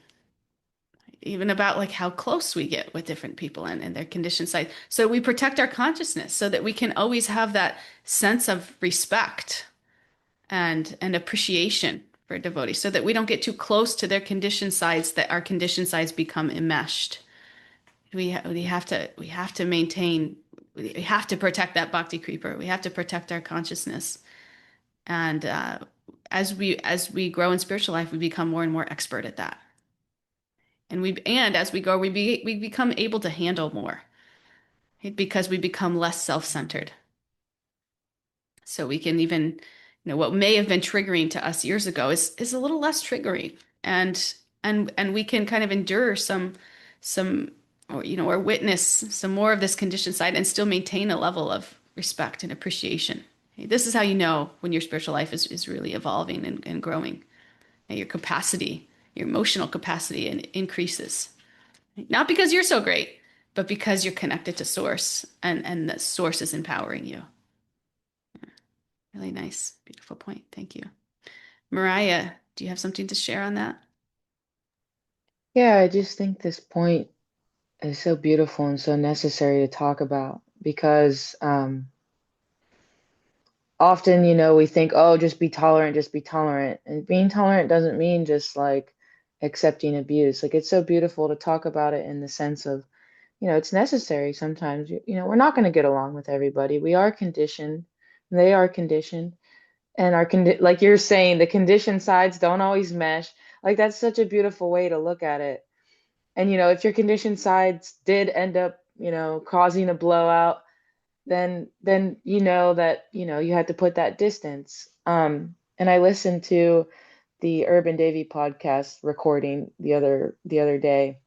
even about like how close we get with different people and their conditioned side. So we protect our consciousness so that we can always have that sense of respect and appreciation for devotees, so that we don't get too close to their conditioned sides, that our conditioned sides become enmeshed. We have to maintain, we have to protect that bhakti creeper. We have to protect our consciousness. And as we grow in spiritual life, we become more and more expert at that. And as we go, we become able to handle more, right? Because we become less self-centered. So we can even, what may have been triggering to us years ago is a little less triggering, and we can kind of endure some or witness some more of this conditioned side and still maintain a level of respect and appreciation. Okay, this is how you know when your spiritual life is really evolving and growing. And your capacity, your emotional capacity, increases. Not because you're so great, but because you're connected to source, and the source is empowering you. Really nice. Beautiful point. Thank you. Mariah, do you have something to share on that? Yeah, I just think this point is so beautiful and so necessary to talk about because often, we think, oh, just be tolerant, just be tolerant. And being tolerant doesn't mean just like accepting abuse. Like it's so beautiful to talk about it in the sense of, it's necessary sometimes. We're not going to get along with everybody. We are conditioned, they are conditioned, and like you're saying, the conditioned sides don't always mesh. Like that's such a beautiful way to look at it. And if your conditioned sides did end up, causing a blowout, then that, you had to put that distance. And I listened to the Urban Davy podcast recording the other day,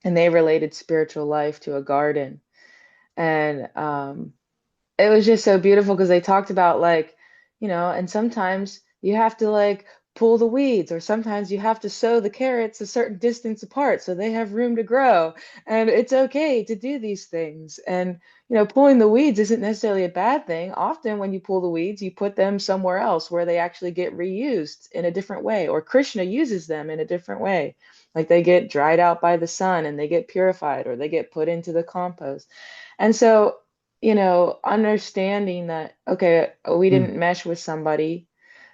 and they related spiritual life to a garden. And it was just so beautiful because they talked about like, and sometimes you have to like pull the weeds, or sometimes you have to sow the carrots a certain distance apart so they have room to grow. And it's okay to do these things. And, pulling the weeds isn't necessarily a bad thing. Often when you pull the weeds, you put them somewhere else where they actually get reused in a different way, or Krishna uses them in a different way. Like they get dried out by the sun and they get purified, or they get put into the compost. And so understanding that, okay, we Mm. didn't mesh with somebody,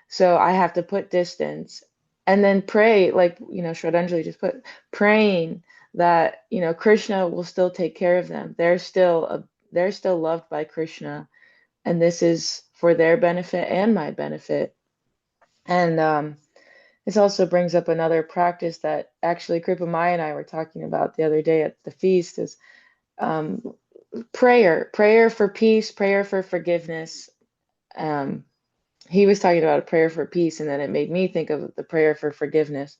so I have to put distance. And then pray, like, Shraddhanjali just put, praying that, Krishna will still take care of them. They're still loved by Krishna, and this is for their benefit and my benefit. And this also brings up another practice that actually Kripa Maya and I were talking about the other day at the feast is um, prayer for peace, prayer for forgiveness. Um, he was talking about a prayer for peace, and then it made me think of the prayer for forgiveness.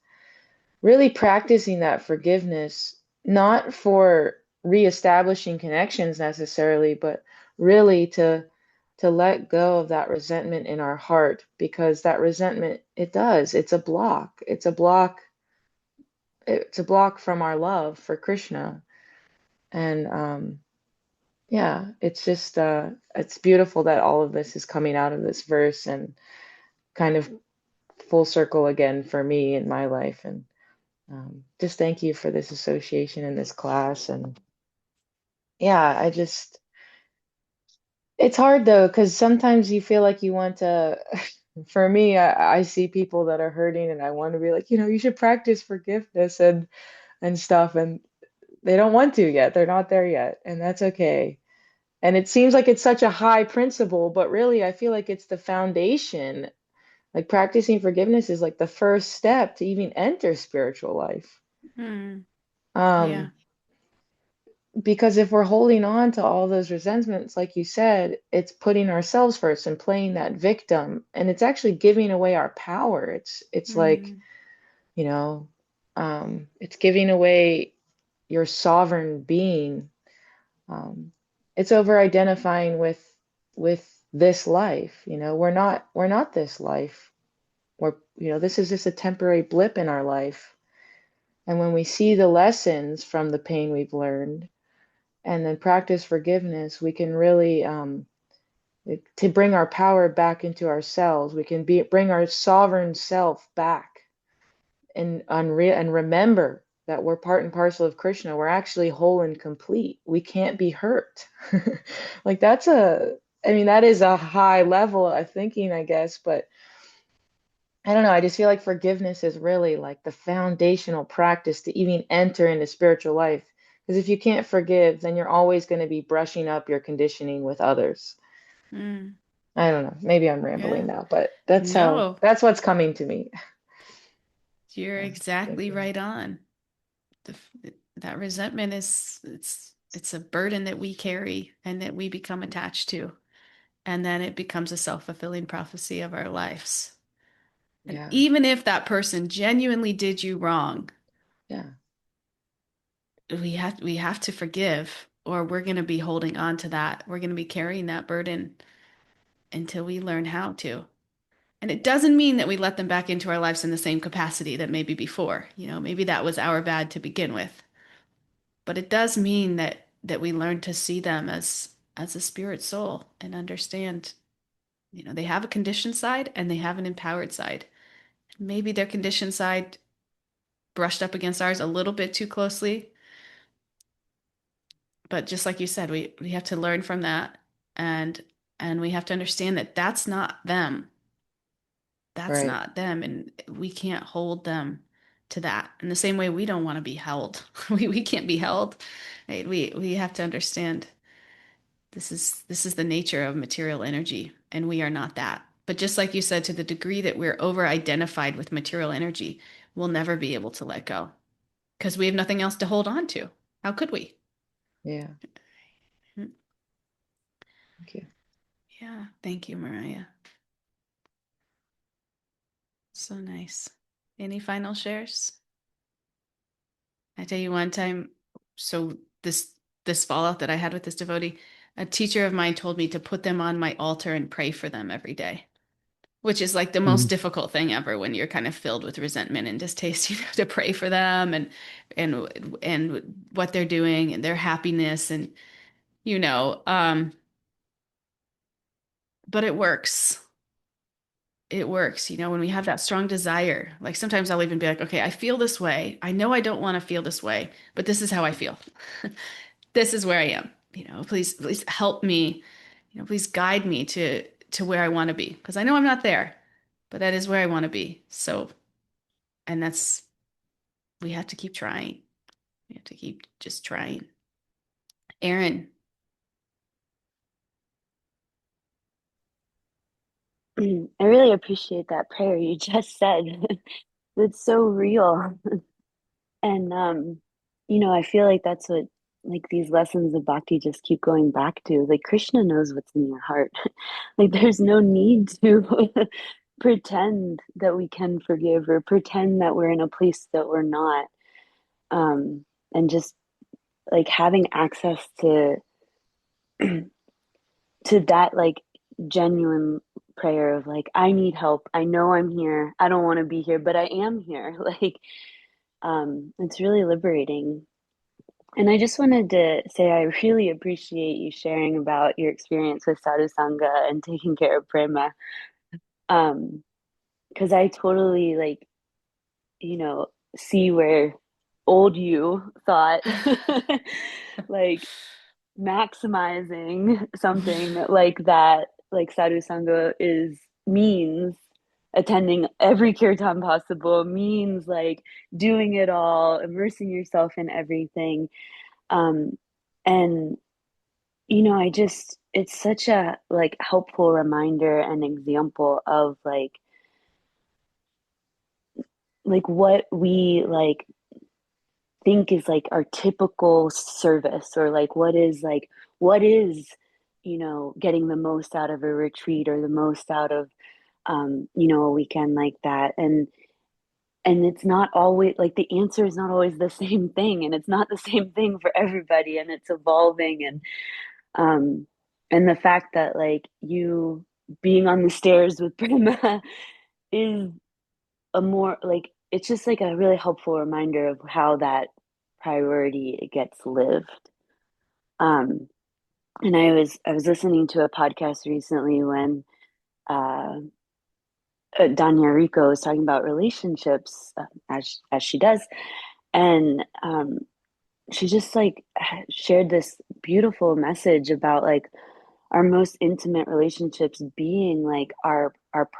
Really practicing that forgiveness, not for reestablishing connections necessarily, but really to let go of that resentment in our heart, because that resentment, it's a block. It's a block from our love for Krishna. And yeah, it's just it's beautiful that all of this is coming out of this verse and kind of full circle again for me in my life. And just thank you for this association in this class. And yeah, it's hard though, because sometimes you feel like you want to, for me, I see people that are hurting and I want to be like, you should practice forgiveness and stuff. And they don't want to yet. They're not there yet. And that's okay. And it seems like it's such a high principle, but really, I feel like it's the foundation. Like practicing forgiveness is like the first step to even enter spiritual life. Hmm. Yeah. Um, because if we're holding on to all those resentments, like you said, it's putting ourselves first and playing that victim, and it's actually giving away our power. It's like, Hmm. you know, it's giving away your sovereign being. Um, it's over identifying with this life. We're not this life. This is just a temporary blip in our life. And when we see the lessons from the pain we've learned and then practice forgiveness, we can really to bring our power back into ourselves. We can bring our sovereign self back and remember that we're part and parcel of Krishna. We're actually whole and complete. We can't be hurt. Like I mean, that is a high level of thinking, I guess, but I don't know. I just feel like forgiveness is really like the foundational practice to even enter into spiritual life. Because if you can't forgive, then you're always going to be brushing up your conditioning with others. Hmm. I don't know. Maybe I'm Yeah. rambling now, but No, that's what's coming to me. you're Yeah, thank exactly you. right on. The, that resentment it's a burden that we carry and that we become attached to, and then it becomes a self-fulfilling prophecy of our lives. And Yeah, even if that person genuinely did you wrong, yeah, we have to forgive, or we're going to be holding on to that. We're going to be carrying that burden until we learn how to. And it doesn't mean that we let them back into our lives in the same capacity that maybe before. Maybe that was our bad to begin with. But it does mean that we learn to see them as a spirit soul and understand. They have a conditioned side and they have an empowered side. Maybe their conditioned side brushed up against ours a little bit too closely, but just like you said, we have to learn from that, and we have to understand that that's not them. That's Right. not them, and we can't hold them to that. In the same way, we don't want to be held. We can't be held, right? We have to understand this is the nature of material energy, and we are not that. But just like you said, to the degree that we're over identified with material energy, we'll never be able to let go because we have nothing else to hold on to. How could we? Yeah. Thank you. Yeah, thank you, Mariah. So nice. Any final shares? I tell you one time, so this fallout that I had with this devotee, a teacher of mine told me to put them on my altar and pray for them every day, which is like the most Mhm. difficult thing ever when you're kind of filled with resentment and distaste. You have to pray for them and what they're doing and their happiness and you know, um, but it works. It works, when we have that strong desire. Like sometimes I'll even be like, okay, I feel this way. I know I don't want to feel this way, but this is how I feel. This is where I am. Please help me. Please guide me to where I want to be because I know I'm not there, but that is where I want to be. So, and that's we have to keep trying. We have to keep just trying. Aaron, I really appreciate that prayer you just said. It's so real. And I feel like that's what like these lessons of bhakti just keep going back to. Like Krishna knows what's in your heart. Like there's no need to pretend that we can forgive or pretend that we're in a place that we're not. And just like having access to that like genuine prayer of like I need help. I know I'm here. I don't want to be here, but I am here. Like it's really liberating. And I just wanted to say I really appreciate you sharing about your experience with sadhu sangha and taking care of prema. Um, because I totally like, you know, see where old you thought like maximizing something like that, like sadhu sangha is means attending every kirtan possible, means like doing it all, immersing yourself in everything. Um, and I just it's such a like helpful reminder and example of like what we like think is like our typical service or like what is getting the most out of a retreat or the most out of a weekend like that. And it's not always like the answer is not always the same thing, and it's not the same thing for everybody, and it's evolving. Um and the fact that like you being on the stairs with Prima is a more like it's just like a really helpful reminder of how that priority gets lived. um and I was listening to a podcast recently when uh Danya Rico was talking about relationships, as she does, and she just like shared this beautiful message about like our most intimate relationships being like our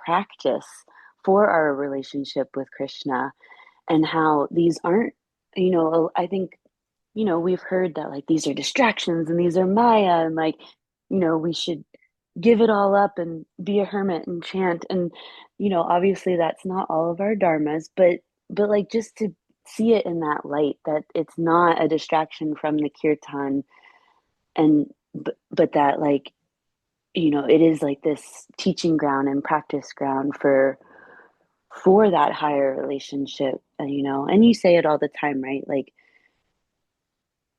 practice for our relationship with Krishna, and how these aren't, I think, we've heard that like these are distractions and these are Maya, and like, we should give it all up and be a hermit and chant. And, obviously that's not all of our dharmas, but like just to see it in that light, that it's not a distraction from the kirtan, and but that like, it is like this teaching ground and practice ground for that higher relationship. And you say it all the time, right? Like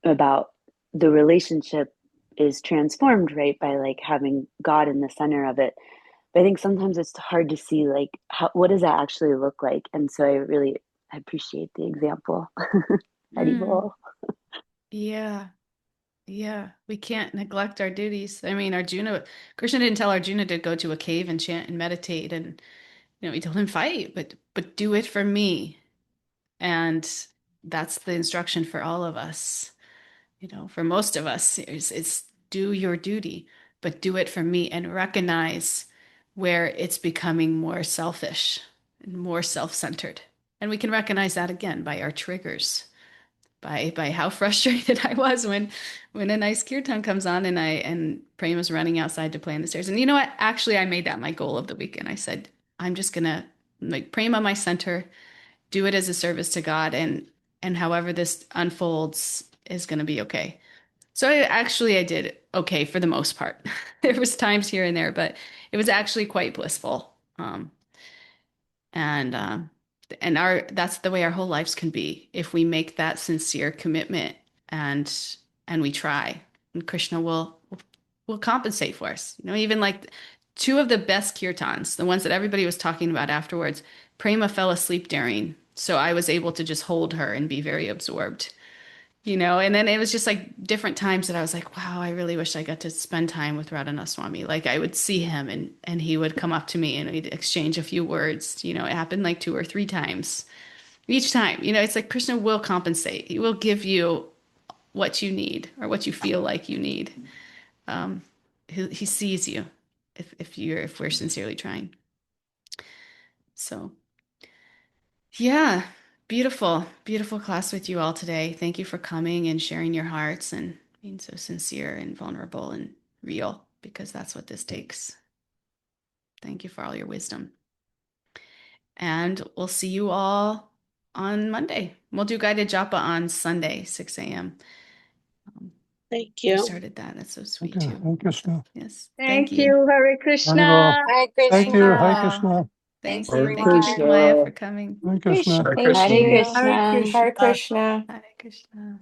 about the relationship is transformed, right, by like having God in the center of it. But I think sometimes it's hard to see like what does that actually look like. And so I really appreciate the example. mm, Haribol. yeah, Yeah, we can't neglect our duties. I mean, Arjuna, Krishna didn't tell Arjuna to go to a cave and chant and meditate, and he told him fight, but do it for me. And that's the instruction for all of us. For most of us, it's do your duty, but do it for me and recognize where it's becoming more selfish and more self-centered. And we can recognize that again by our triggers, by how frustrated I was when a nice kirtan comes on and Prema's running outside to play on the stairs. And you know what? Actually, I made that my goal of the weekend. I said, I'm just gonna make Prema my center, do it as a service to God, and however this unfolds is gonna be okay. So I did okay for the most part. There was times here and there, but it was actually quite blissful. And our that's the way our whole lives can be if we make that sincere commitment and we try. And Krishna will compensate for us. Even like two of the best kirtans, the ones that everybody was talking about afterwards, Prema fell asleep during, so I was able to just hold her and be very absorbed. And then it was just like different times that I was like, wow, I really wish I got to spend time with Radhanath Swami. Like I would see him and he would come up to me and we'd exchange a few words. It happened like 2 or 3 times. Each time, it's like Krishna will compensate. He will give you what you need or what you feel like you need. Um, he sees you if we're sincerely trying. So yeah, beautiful, beautiful class with you all today. Thank you for coming and sharing your hearts and being so sincere and vulnerable and real, because that's what this takes. Thank you for all your wisdom. And we'll see you all on Monday. We'll do guided japa on Sunday, 6 a.m. Thank You you. started that. That's so sweet Okay, too. Hare Krishna. Yes. Thank you. Hare Haribo. Krishna. Hare Thank you, Hare Krishna. Krishna. Thanks, Thank you. Hare Thank you, everyone. Krishna. Bigmaya, for coming. Hare Krishna. Hare Thank Hare Krishna. you. Krishna. Hare Krishna. Hare Krishna.